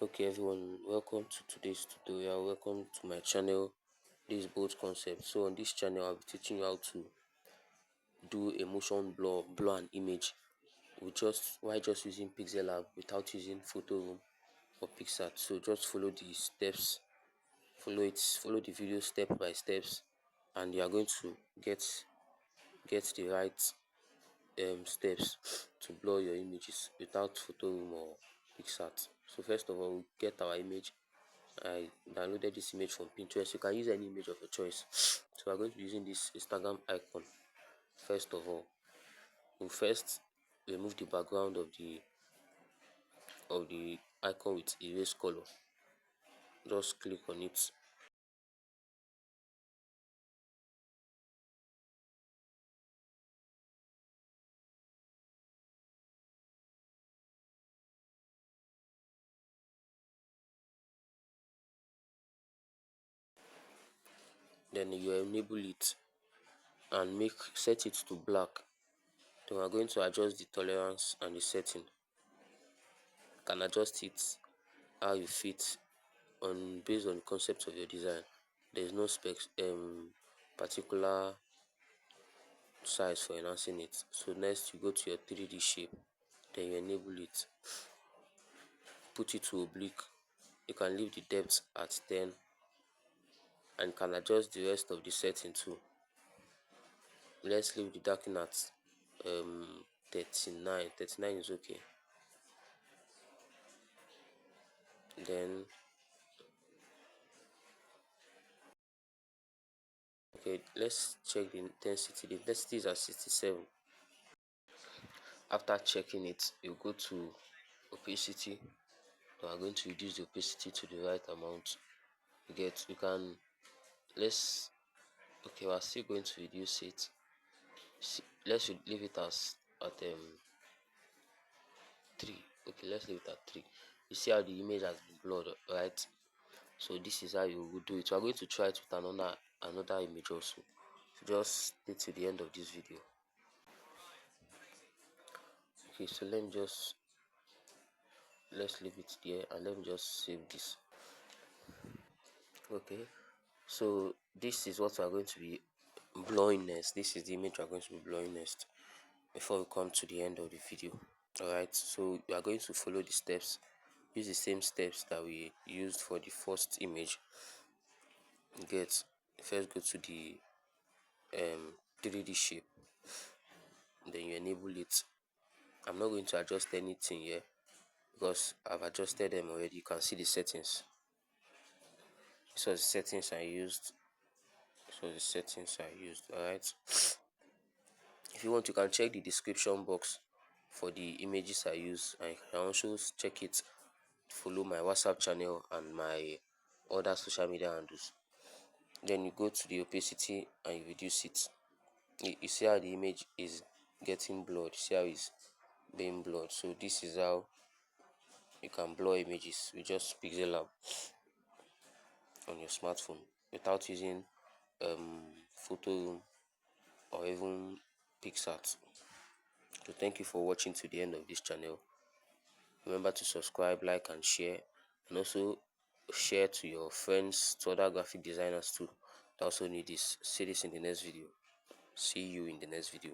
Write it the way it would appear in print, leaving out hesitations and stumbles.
Okay everyone, welcome to today's tutorial. Welcome to my channel. This is both concept. So on this channel I'll be teaching you how to do a motion blur an image with just using Pixellab without using photoroom or PiscArt. So just follow the steps, follow the video step by steps, and you are going to get the right steps to blur your images without photoroom or PiscArt. So first of all, we get our image. I downloaded this image from Pinterest. You can use any image of your choice. So we're going to be using this Instagram icon. First of all, we'll first remove the background of the icon with erase color. Just click on it. Then you enable it and set it to black. Then we're going to adjust the tolerance and the setting. You can adjust it how you fit on based on the concept of your design. There's no particular size for enhancing it. So next you go to your 3D shape, then you enable it, put it to oblique. You can leave the depth at 10 and can adjust the rest of the setting too. Let's leave the darkening at 39 is okay. Then okay, let's check the intensity. The intensity is at 67. After checking it, you go to opacity. We are going to reduce the opacity to the right amount. You can let's okay, we are still going to reduce it. Let's leave it as at 3. Okay, let's leave it at 3. You see how the image has been blurred, right? So this is how you would do it. We are going to try it with another image also. So just stay to the end of this video. Okay, so let's leave it there and let me just save this. Okay, so this is what we are going to be blowing next. This is the image we are going to be blowing next before we come to the end of the video. Alright, so we are going to follow the steps, use the same steps that we used for the first image. First go to the 3D shape, then you enable it. I'm not going to adjust anything here because I've adjusted them already. You can see the settings. This was the settings I used. Alright, if you want, you can check the description box for the images I use, and you can also check it, follow my WhatsApp channel and my other social media handles. Then you go to the opacity and you reduce it. You see how the image is getting blurred. See how it's being blurred. So this is how you can blur images with just Pixellab on your smartphone without using photoroom or even PiscArt. So thank you for watching to the end of this channel. Remember to subscribe, like and share, and also share to your friends, to other graphic designers too that also need this. See this in the next video. See you in the next video.